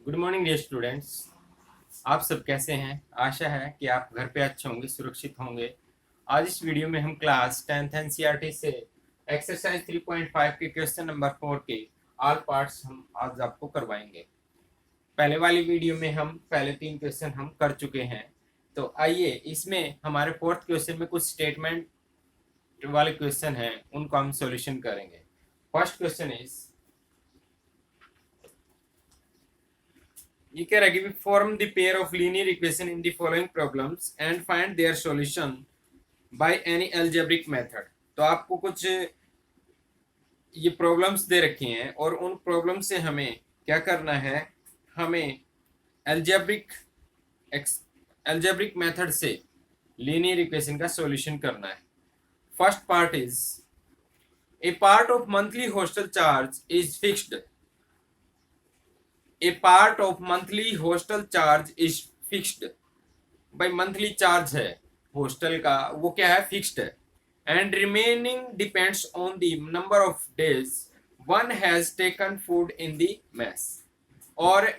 Good morning dear students. आप सब कैसे हैं? आशा है कि आप घर पे अच्छे होंगे, सुरक्षित होंगे। आज इस वीडियो में हम क्लास 10th एनसीईआरटी से एक्सरसाइज 3.5 के क्वेश्चन नंबर 4 के ऑल पार्ट्स हम आज आपको करवाएंगे। पहले वाली वीडियो में हम पहले 3 क्वेश्चन हम कर चुके हैं। तो आइए इसमें हमारे फोर्थ क्वेश्चन में कुछ स्टेटमेंट वाले क्वेश्चन हैं, उनको हम सॉल्यूशन करेंगे। फर्स्ट क्वेश्चन इज, ये कह रहा है कि form the pair of linear equation in the following problems and find their solution by any algebraic method। तो आपको कुछ ये प्रॉब्लम्स दे रखी हैं और उन प्रॉब्लम से हमें क्या करना है, हमें एल्जेब्रिक एल्जेब्रिक मेथड से लीनियर इक्वेशन का सॉल्यूशन करना है। First part is, A part of monthly hostel charge is fixed. A part of monthly hostel charge is fixed. भाई मंथली चार्ज है हॉस्टल का, वो क्या है, फिक्स्ड है। And remaining depends on the number of days one has taken food in the mess. और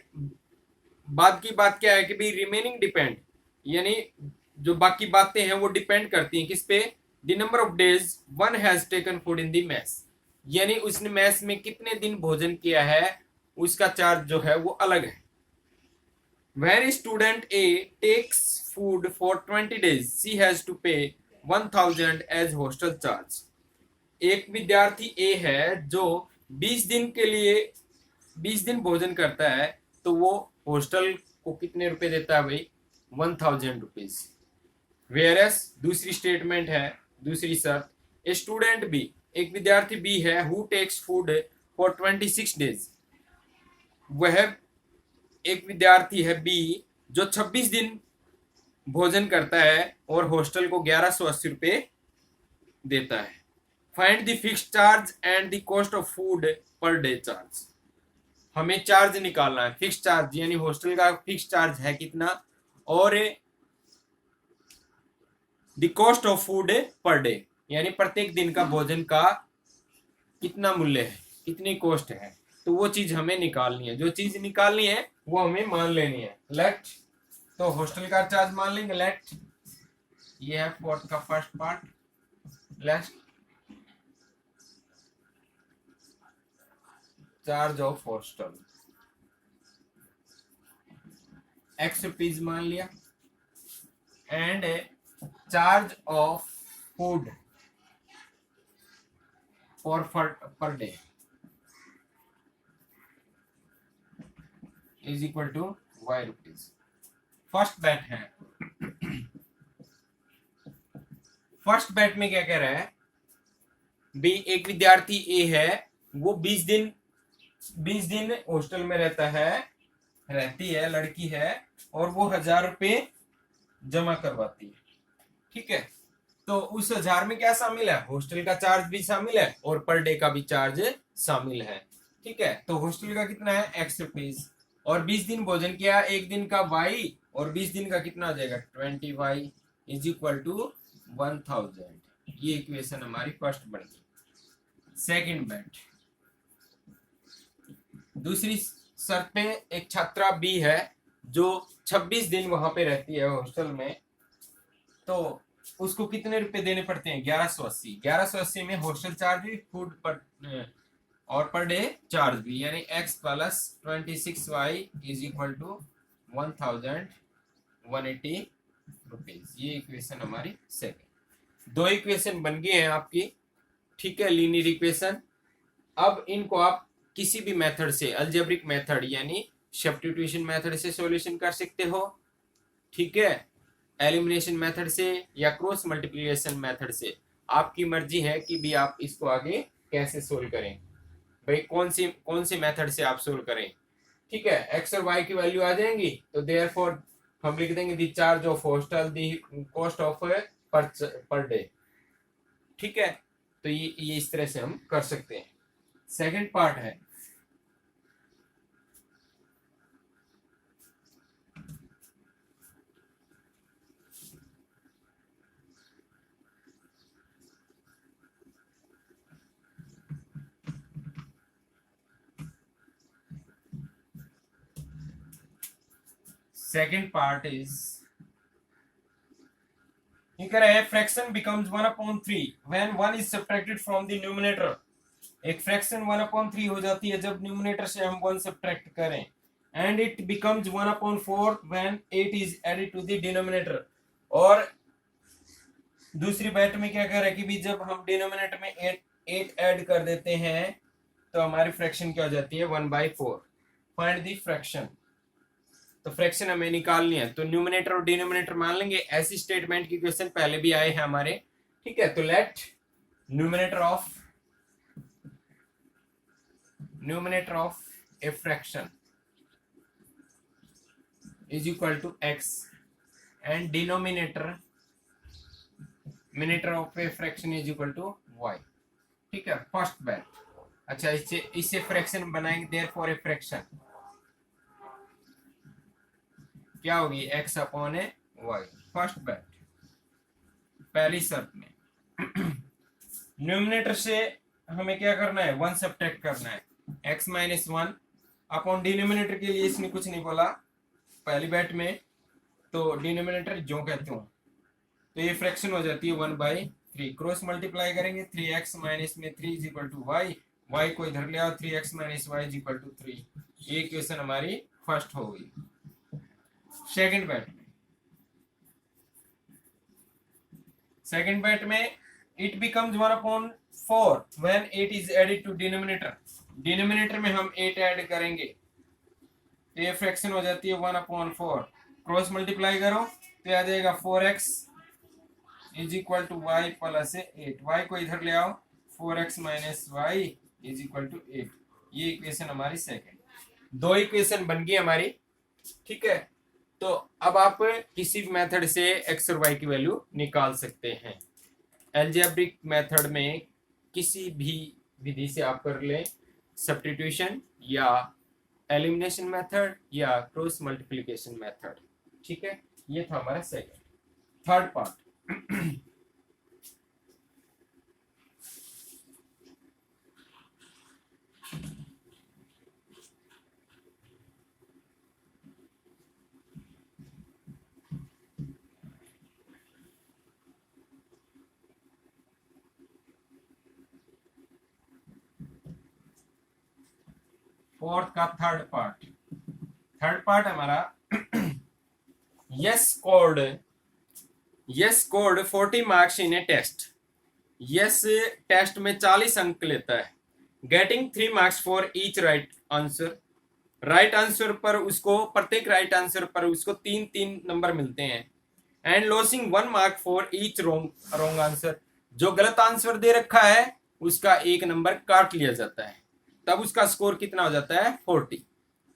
बाद की बात क्या है कि भाई रिमेनिंग डिपेंड, यानी जो बाकी बातें हैं वो डिपेंड करती हैं किस पे, the number of days one has taken food in the mess, यानी उसने मेस में कितने दिन भोजन किया है उसका चार्ज जो है वो अलग है। When student A takes food for 20 days, she has to pay 1000 as hostel charge। एक विद्यार्थी A है जो 20 दिन के लिए 20 दिन भोजन करता है, तो वो हॉस्टल को कितने रुपए देता है भाई, 1000 रुपीज। वेयरस दूसरी स्टेटमेंट है, दूसरी शर्त, ए स्टूडेंट बी, एक विद्यार्थी बी है, who takes food for 26 days, वह एक विद्यार्थी है बी जो 26 दिन भोजन करता है और हॉस्टल को 1180 रुपये देता है। Find the fix charge and the cost of food per day charge. हमें चार्ज निकालना है, फिक्स चार्ज यानी हॉस्टल का फिक्स चार्ज है कितना, और the cost of food per day यानी प्रत्येक दिन का भोजन का कितना मूल्य है, कितनी कॉस्ट है। तो वो चीज हमें निकालनी है, जो चीज निकालनी है वो हमें मान लेनी है। लेट, तो हॉस्टल का चार्ज मान लेंगे, लेट ये है फोर्थ का first part. Let charge of hostel X rupees मान लिया, and charge of food for per day is equal to Y rupees. First बैट है, फर्स्ट बैट में क्या कह रहा है भी, एक विद्यार्थी ए है, वो 20 दिन हॉस्टल में रहता है, रहती है, लड़की है, और वो 1000 रुपये जमा करवाती है। ठीक है, तो उस 1000 में क्या शामिल है, हॉस्टल का चार्ज भी शामिल है और पर डे का भी चार्ज शामिल है। ठीक है, तो हॉस्टल का कितना है, एक्स रुपीज, और 20 दिन भोजन किया, एक दिन का वाई, और 20 दिन का कितना आ जाएगा, 20y इज इक्वल टू 1000। ये इक्वेशन हमारी फर्स्ट बन गई। सेकंड बैट, दूसरी शर्त पे, एक छात्रा बी है जो 26 दिन वहां पे रहती है हॉस्टल में, तो उसको कितने रुपए देने पड़ते हैं, 1180। 1180 में हॉस्टल चार्ज भी, फूड पर और पर डे चार्ज भी, यानी x plus 26y is equal to 1180 rupees. ये इक्वेशन हमारी सेकंड। दो इक्वेशन बन गए हैं आपकी, ठीक है, लीनियर इक्वेशन। अब इनको आप किसी भी मेथड से, अलजेब्रिक मेथड यानी सब्स्टिट्यूशन मेथड से सॉल्यूशन कर सकते हो, ठीक है, एलिमिनेशन मेथड से या क्रॉस मल्टीप्लिकेशन मेथड से। आपकी मर्जी है कि भी आप इसको आगे कैसे सोल्व करें, भाई कौन सी मेथड से आप सोल्व करें। ठीक है, एक्स और वाई की वैल्यू आ जाएंगी, तो देयरफॉर हम लिख देंगे the charge of hostel, the cost of per day. ठीक है, तो ये इस तरह से हम कर सकते हैं। सेकंड पार्ट है, सेकेंड पार्ट इज, ये कह रहे हैं fraction becomes 1/3 when 1 is subtracted from the numerator. एक फ्रैक्शन 1/3 हो जाती है जब न्यूमरेटर से हम 1 सब्ट्रैक्ट करें। And it becomes 1/4 when 8 is added to the denominator. और दूसरी बात में क्या कह रहा है कि भी जब हम डिनोमिनेटर में 8 ऐड कर देते हैं तो हमारी फ्रैक्शन क्या हो जाती है 1/4। Find the fraction. तो फ्रैक्शन हमें निकालनी है, तो न्यूमरेटर और डिनोमिनेटर मान लेंगे। ऐसी स्टेटमेंट की क्वेश्चन पहले भी आए हैं हमारे, ठीक है। तो let numerator of a fraction is equal to x and denominator of a fraction is equal to y, ठीक है। फर्स्ट बैट, अच्छा इससे फ्रैक्शन बनाएंगे। देयरफॉर ए फ्रैक्शन क्या होगी x/a/y। फर्स्ट बैट, पहली शर्त में न्यूमरेटर से हमें क्या करना है 1 सब्ट्रैक्ट करना है, x - 1 अपॉन डिनोमिनेटर के लिए इसने कुछ नहीं बोला पहली बैट में, तो डिनोमिनेटर जो कहते हो, तो ये फ्रैक्शन हो जाती है 1/3। क्रॉस मल्टीप्लाई करेंगे 3x - में 3 is equal to y, y को इधर ले आओ 3x - y is equal to 3। ये इक्वेशन हमारी फर्स्ट हो गई। सेकंड बैट में it becomes 1/4 when 8 is added to denominator. Denominator में हम 8 ऐड करेंगे तो ये फ्रैक्शन हो जाती है 1/4। क्रॉस मल्टीप्लाई करो तो आ जाएगा 4x is equal to y plus 8। y को इधर ले आओ 4x - y is equal to 8। ये इक्वेशन हमारी सेकंड। दो इक्वेशन बन गई हमारी, ठीक है। तो अब आप किसी भी मेथड से x और y की वैल्यू निकाल सकते हैं। एल्जेब्रिक मेथड में किसी भी विधि से आप कर लें, सब्स्टिट्यूशन या एलिमिनेशन मेथड या क्रॉस मल्टीप्लिकेशन मेथड, ठीक है। ये था हमारा सेकंड। थर्ड पार्ट, फोर्थ का थर्ड पार्ट हमारा Yash scored 40 marks in a test. Yash test में 40 अंक लेता है। Getting 3 marks for each right answer. Right answer पर उसको, प्रत्येक राइट आंसर पर उसको 3-3 नंबर मिलते हैं। And losing 1 mark for each wrong answer. जो गलत आंसर दे रखा है उसका 1 नंबर काट लिया जाता है, तब उसका स्कोर कितना हो जाता है 40।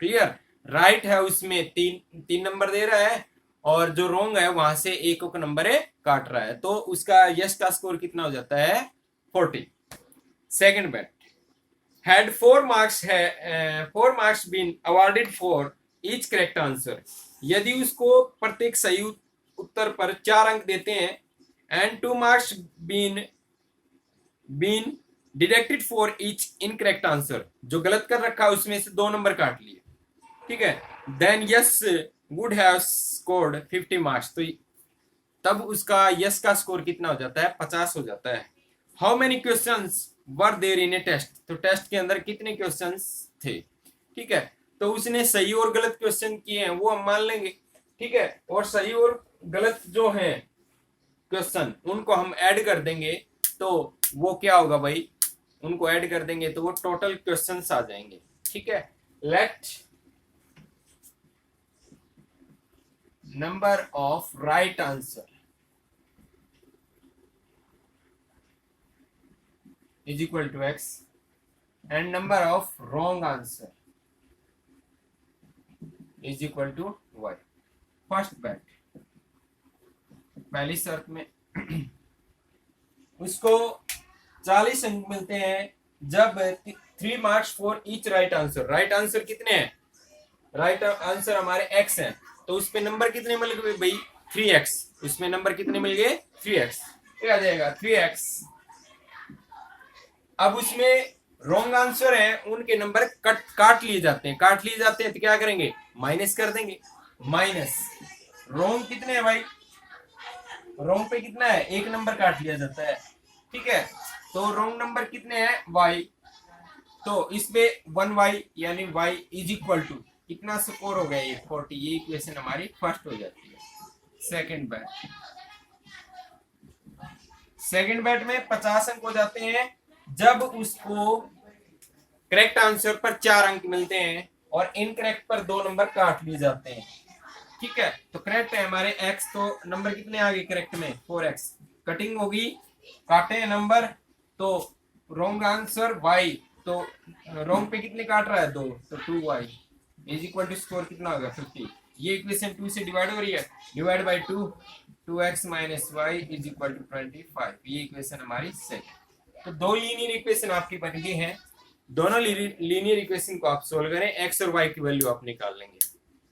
क्लियर। राइट है उसमें 3 नंबर दे रहा है और जो रॉन्ग है वहां से 1 नंबर काट रहा है, तो उसका यस का स्कोर कितना हो जाता है 40। Second bat, had 4 marks been awarded for each correct answer। यदि उसको प्रत्येक सही उत्तर पर 4 अंक देते हैं। and 2 marks been deducted for each incorrect answer। जो गलत कर रखा है उसमें से 2 नंबर काट लिए, ठीक है। then yes would have scored 50 marks। तो तब उसका यस का स्कोर कितना हो जाता है 50 हो जाता है। How many questions were there in a test. तो टेस्ट के अंदर कितने क्वेश्चंस थे, ठीक है। तो उसने सही और गलत क्वेश्चन किए हैं वो हम मान लेंगे, ठीक है। और सही और गलत जो है क्वेश्चन उनको हम ऐड कर देंगे, तो वो क्या होगा भाई, उनको ऐड कर देंगे तो वो टोटल क्वेश्चंस आ जाएंगे, ठीक है। Let number of right answer is equal to x and number of wrong answer is equal to y। First bat, पहली शर्त में उसको 40 अंक मिलते हैं जब 3 marks for each right answer. Right answer कितने हैं, राइट आंसर हमारे x हैं, तो उस पे नंबर कितने मिल गए भाई 3x। उसमें नंबर कितने मिल गए 3x, क्या आ जाएगा 3x। अब उसमें रॉन्ग आंसर है उनके नंबर काट लिए जाते हैं तो क्या करेंगे माइनस कर देंगे। माइनस रोंग कितने हैं भाई, रोंग पे कितना है, एक नंबर काट लिया जाता है, ठीक है। तो रोंग नंबर कितने हैं, y, तो इसमें 1y यानी y इज इक्वल टू कितना स्कोर हो गया ये 40, ये इक्वेशन हमारी फर्स्ट हो जाती है। सेकंड बैट में 50 अंक हो जाते हैं जब उसको करेक्ट आंसर पर 4 अंक मिलते हैं और इनकरेक्ट पर 2 नंबर काट लिए जाते हैं, ठीक है। तो करेक्ट है हमारे x, तो नंबर कितने आ गए करेक्ट में 4x, कटिंग होगी, काटे हैं नंबर, तो रॉन्ग आंसर y, तो रॉन्ग पे कितने काट रहा है 2, तो 2y is equal to score कितना होगा 50। ये इक्वेशन 2 से डिवाइड हो रही है, divide by 2, 2x minus Y is equal to 25, ये इक्वेशन हमारी सेकंड। तो दो लीनियर इक्वेशन आपकी बन गई हैं, दोनों लीनियर इक्वेशन को आप सोल्व करें, एक्स और वाई की वैल्यू आप निकाल लेंगे,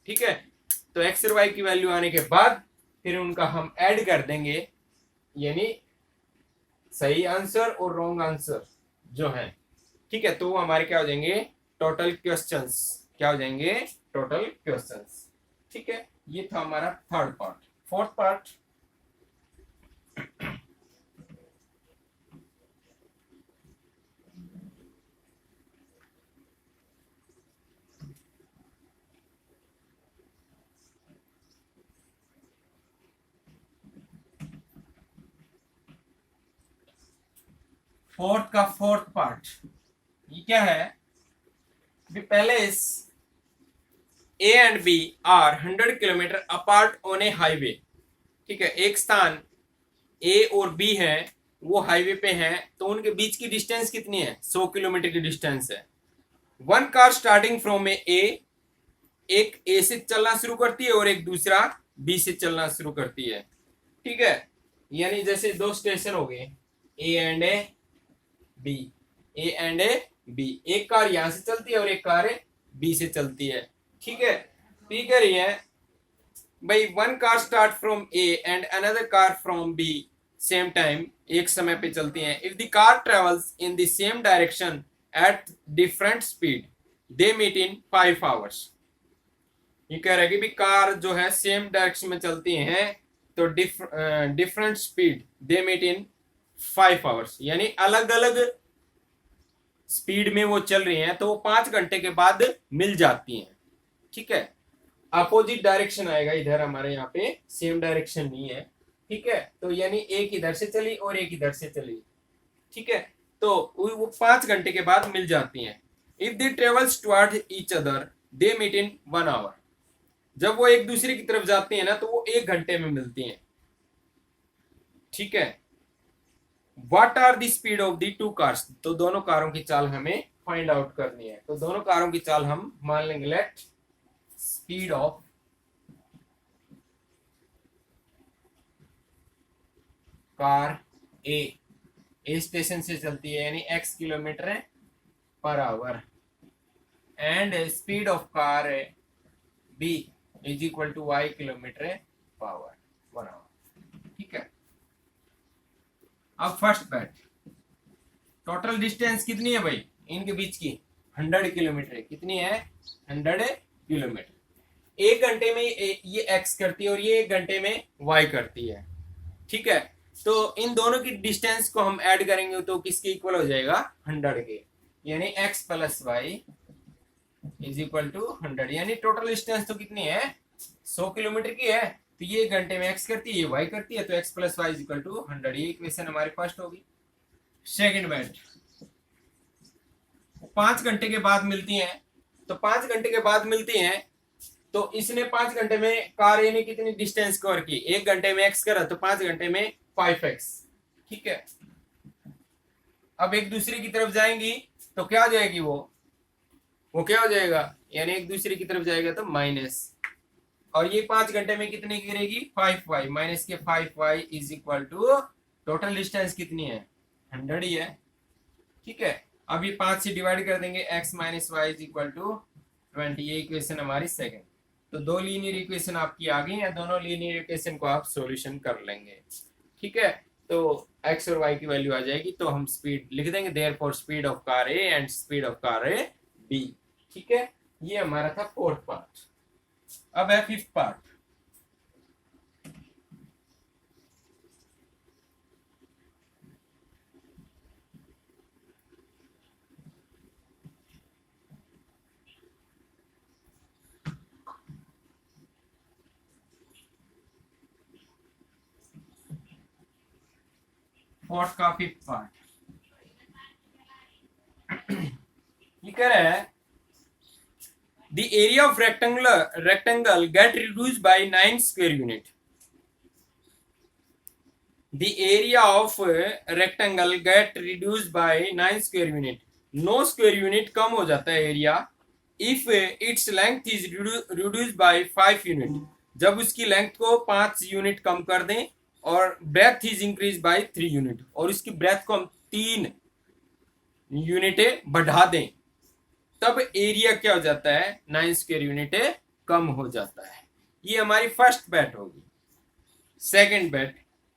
ठीक है। तो एक्स और वाई की वैल्यू आने के बाद फिर उनका हम ऐड कर देंगे, यानी सही आंसर और रॉन्ग आंसर जो है, ठीक है। तो वो हमारे क्या हो जाएंगे, टोटल क्वेश्चंस, क्या हो जाएंगे, टोटल क्वेश्चंस, ठीक है। ये था हमारा third part. Fourth part, fourth का फोर्थ पार्ट ये क्या है, पहले इस A and B are 100 kilometre apart on a highway, ठीक है। एक स्थान ए और बी है, वो हाईवे पे हैं, तो उनके बीच की डिस्टेंस कितनी है, 100 किलोमीटर की डिस्टेंस है। वन कार स्टार्टिंग फ्रॉम ए, एक ए से चलना शुरू करती है और एक दूसरा बी से चलना शुरू करती है, ठीक है। यानी जैसे दो स्टेशन हो गए, A and A B, A and A B, एक कार यहां से चलती है और एक कार बी से चलती है, ठीक है। तो ये कह रही है भाई one car start from A and another car from B same time, एक समय पे चलती हैं। If the car travels in the same direction at different speed they meet in 5 hours. ये कह रहा है कि भी कार जो है सेम डायरेक्शन में चलती हैं, तो different speed they meet in 5 hours, यानी अलग अलग स्पीड में वो चल रही हैं, तो वो 5 घंटे के बाद मिल जाती हैं, ठीक है। अपोजिट डायरेक्शन आएगा इधर, हमारे यहाँ पे सेम डायरेक्शन नहीं है, ठीक है। तो यानी एक इधर से चली और एक इधर से चली, ठीक है। तो वो 5 घंटे के बाद मिल जाती हैं। If they travels toward each other they meet in 1 hour, जब वो एक दूसरे की तरफ जाती है ना, तो वो 1 घंटे में मिलती हैं, ठीक है। What are the speed of the two cars, तो दोनों कारों की चाल हमें फाइंड आउट करनी है। तो दोनों कारों की चाल हम मान लेंगे, let speed of car A station से चलती है यानी x kilometre per hour, and speed of car B is equal to y kilometre per hour 1 hour, ठीक है। अब फर्स्ट बैट, टोटल डिस्टेंस कितनी है भाई इनके बीच की, 100 किलोमीटर, कितनी है 100 किलोमीटर। 1 घंटे में ये x करती है और ये 1 घंटे में y करती है, ठीक है। तो इन दोनों की डिस्टेंस को हम ऐड करेंगे तो किसके इक्वल हो जाएगा, 100 के, यानी x plus Y is equal to 100, यानी टोटल डिस्टेंस तो कितनी है 100 किलोमीटर की है, तो ये 1 घंटे में x करती है, ये y करती है, तो x plus Y is equal to 100, ये इक्वेशन हमारी फर्स्ट होगी। सेकंड बैट, 5 घंटे के बाद मिलती हैं, तो 5 घंटे के बाद मिलती हैं, तो इसने 5 घंटे में कार ए ने कितनी डिस्टेंस कवर की, 1 घंटे में x करा, तो 5 घंटे में 5x, ठीक है। अब एक दूसरे की तरफ जाएंगी तो क्या हो जाएगी, वो क्या हो जाएगा, यानी एक दूसरे की तरफ जाएगा तो माइनस, और ये 5 घंटे में कितने की गिरेगी 5y, माइनस के 5y is equal to total distance कितनी है 100 ही है, ठीक है। अब ये 5 से डिवाइड कर देंगे, x minus Y is equal to 20, ये इक्वेशन हमारी सेकंड। तो दो लीनियर इक्वेशन आपकी आ गई है, दोनों लीनियर इक्वेशन को आप सॉल्यूशन कर लेंगे, ठीक है। तो x और y की वैल्यू आ जाएगी, तो हम स्पीड लिख देंगे, therefore speed of car A and speed of car A B, ठीक है। ये हमारा था फोर्थ पार्ट। अब है फिफ्थ पार्ट। फोर्थ का फिफ्थ पार्ट ये कह रहा है the area of rectangle get reduced by 9 square unit. The area of rectangle get reduced by 9 square unit. 9 square unit कम हो जाता है area if its length is reduced by 5 unit. जब उसकी लेंथ को 5 यूनिट कम कर दें और breadth is increase by 3 unit और उसकी ब्रेथ को हम 3 यूनिटें बढ़ा दें, तब एरिया क्या हो जाता है, 9 स्क्वायर यूनिट कम हो जाता है। ये हमारी फर्स्ट बेट होगी। सेकंड बेट,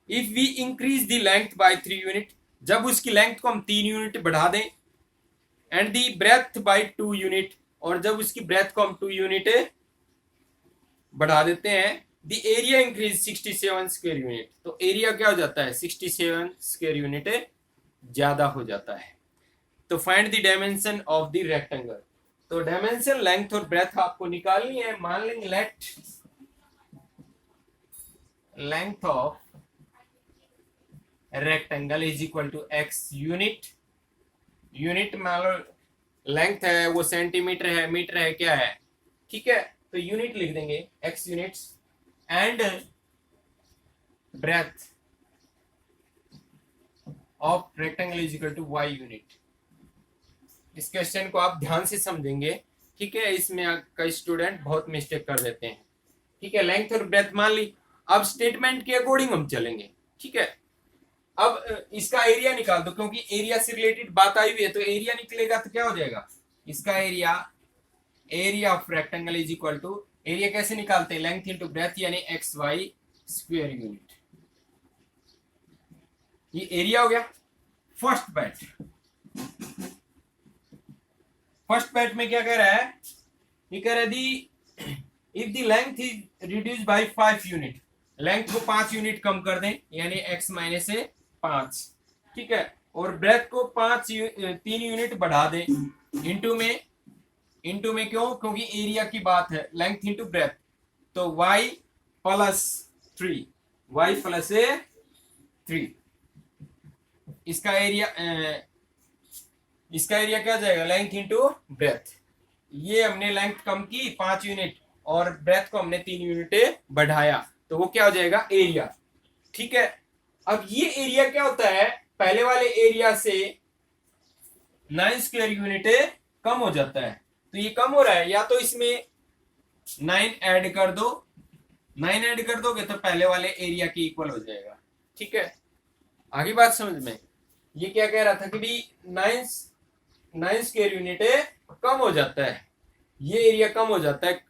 if we increase the length by 3 unit, जब उसकी लेंथ को हम 3 यूनिट बढ़ा दें, and the breadth by 2 unit, और जब उसकी ब्रेथ को हम 2 यूनिट बढ़ा देते हैं, the area increase 67 square unit, तो एरिया क्या हो जाता है, 67 स्क्वायर यूनिट ज्यादा हो जाता है। तो find the dimension of the rectangle. तो डायमेंशन, लेंथ और ब्रेथ आपको निकालनी है। मान लेंगे let length of rectangle is equal to X unit. Unit मान लो लेंथ है वो सेंटीमीटर है, मीटर है, क्या है, ठीक है, तो यूनिट लिख देंगे X units, and breadth of rectangle is equal to Y unit. इस क्वेश्चन को आप ध्यान से समझेंगे, ठीक है, इसमें कई स्टूडेंट बहुत मिस्टेक कर देते हैं, ठीक है। लेंथ और ब्रेथ मान ली, अब स्टेटमेंट के अकॉर्डिंग हम चलेंगे, ठीक है। अब इसका एरिया निकाल दो, क्योंकि एरिया से रिलेटेड बात आई हुई है, तो एरिया निकलेगा तो क्या हो जाएगा, इसका area, area of rectangle is equal to, area कैसे निकालते हैं, लेंथ इंटू ब्रेथ यानी एक्स वाई स्क्वायर यूनिट। ये एरिया हो गया। फर्स्ट बैट, फर्स्ट बैट में क्या कह रहा है, ये कह रहा है दी if the length is reduce by 5 unit, length को 5 यूनिट कम कर दें यानी x माइनस से 5, ठीक है, और ब्रेथ को 3 यूनिट बढ़ा दें, इंटू में क्यों, क्योंकि एरिया की बात है, लेंथ इंटू ब्रेथ, तो y प्लस 3, y प्लस 3, इसका एरिया क्या हो जाएगा, लेंथ इंटू ब्रेथ। ये हमने लेंथ कम की 5 यूनिट और ब्रेथ को हमने 3 यूनिट बढ़ाया, तो वो क्या हो जाएगा, एरिया, ठीक है। अब ये एरिया क्या होता है, पहले वाले एरिया से 9 स्क्वायर यूनिट कम हो जाता है, तो ये कम हो रहा है, या तो इसमें 9 ऐड कर दो, 9 ऐड कर दोगे तो पहले वाले एरिया के इक्वल हो जाएगा, ठीक है। आगे बात समझ में, ये क्या कह रहा था कि भी 9 स्क्वायर यूनिट कम हो जाता है, ये एरिया कम हो जाता है,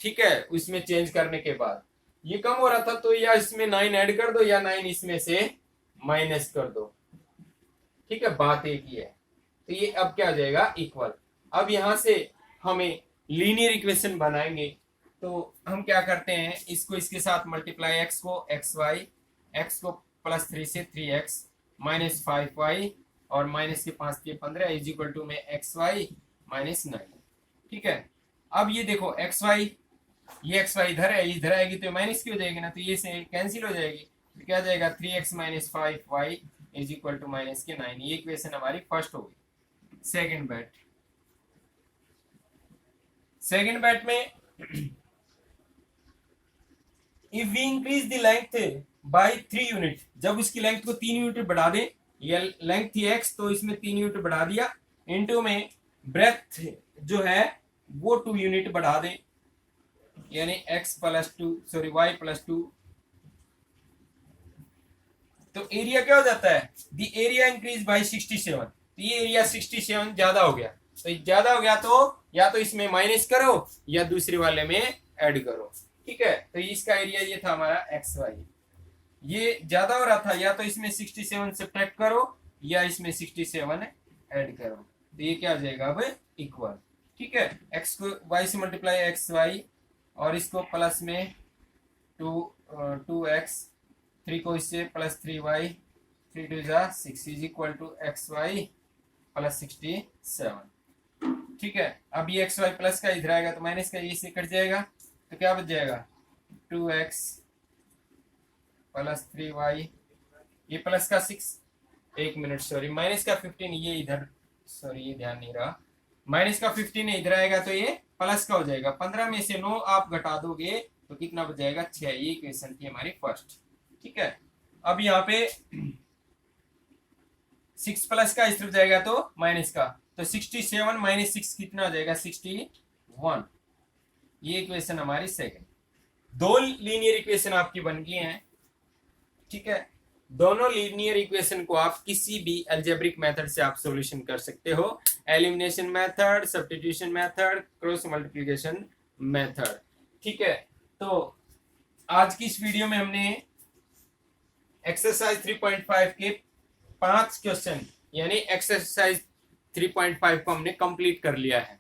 ठीक है, उसमें चेंज करने के बाद ये कम हो रहा था, तो या इसमें 9 ऐड कर दो या 9 इसमें से माइनस कर दो, ठीक है, बात एक ही है। तो ये अब क्या हो जाएगा, इक्वल। अब यहां से हमें लीनियर इक्वेशन बनाएंगे, तो हम क्या करते हैं, इसको इसके साथ मल्टीप्लाई, एक्स को एक्स वाई, एक्स को प्लस 3 से 3x माइनस 5y और माइनस के 5 के 15 इज इक्वल टू में एक्स वाई माइनस 9, ठीक है। अब ये देखो एक्स वाई, ये एक्स वाई इधर है, इधर आएगी तो माइनस की हो जाएगी ना, तो ये से कैंसिल हो जाएगी, तो क्या जाएगा 3x minus 5y is equal to minus के 9। ये इक्वेशन हमारी फर्स्ट हो गई। सेकेंड बैट में if we increase the length by 3 unit, जब उसकी लेंथ को 3 यूनिट बढ़ा दें, ये लेंथ थी x तो इसमें 3 यूनिट बढ़ा दिया, इनटू में ब्रेथ जो है वो 2 यूनिट बढ़ा दें यानी x plus 2 sorry y plus 2, तो एरिया क्या हो जाता है, द एरिया इंक्रीज बाय 67, तो ये एरिया 67 ज्यादा हो गया, तो ज्यादा हो गया तो या तो इसमें माइनस करो या दूसरे वाले में ऐड करो, ठीक है। तो इसका एरिया ये था हमारा एक्स वाई, ये ज्यादा हो रहा था, या तो इसमें 67 सब्ट्रैक्ट करो या इसमें 67 ऐड करो, तो ये क्या हो जाएगा अब इक्वल, ठीक है। एक्स को वाई से मल्टीप्लाई एक्स वाई और इसको प्लस में 2x, 3 को इससे प्लस 3y, 3 2 जा 6 is equal to xy plus 67। ठीक है, अब ये xy प्लस का इधर आएगा तो माइनस का ये से कट जाएगा, तो क्या बच जाएगा 2x प्लस 3y, ये प्लस का 6, एक मिनट सॉरी, माइनस का 15 ये इधर, सॉरी ये ध्यान नहीं रहा, माइनस का 15 इधर आएगा तो ये प्लस का हो जाएगा। 15 में से 9 आप घटा दोगे तो कितना बच जाएगा 6। ये इक्वेशन थी हमारी फर्स्ट। ठीक है, अब यहाँ पे 6 प्लस का इस तरफ जाएगा तो माइनस का, तो 67 माइनस 6 कितना हो जाएगा 61। ये इक्वेशन हमारी सेकंड। दो लीनियर इक्वेशन आपकी बन गई हैं। ठीक है, दोनों लीनियर इक्वेशन को आप किसी भी अलजेब्रिक मेथड से आप सॉल्यूशन कर सकते हो, elimination method, substitution method, cross multiplication method. ठीक है, तो आज की इस वीडियो में हमने एक्सरसाइज 3.5 के 5 क्वेश्चन यानी एक्सरसाइज 3.5 को हमने कंप्लीट कर लिया है।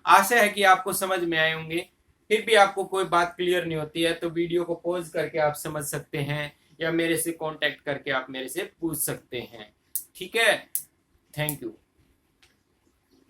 आशा है कि आपको समझ में आए होंगे। फिर भी आपको कोई बात क्लियर नहीं होती है तो वीडियो को पॉज करके आप समझ सकते हैं या मेरे से कांटेक्ट करके आप मेरे से पूछ सकते हैं। ठीक है, थैंक यू।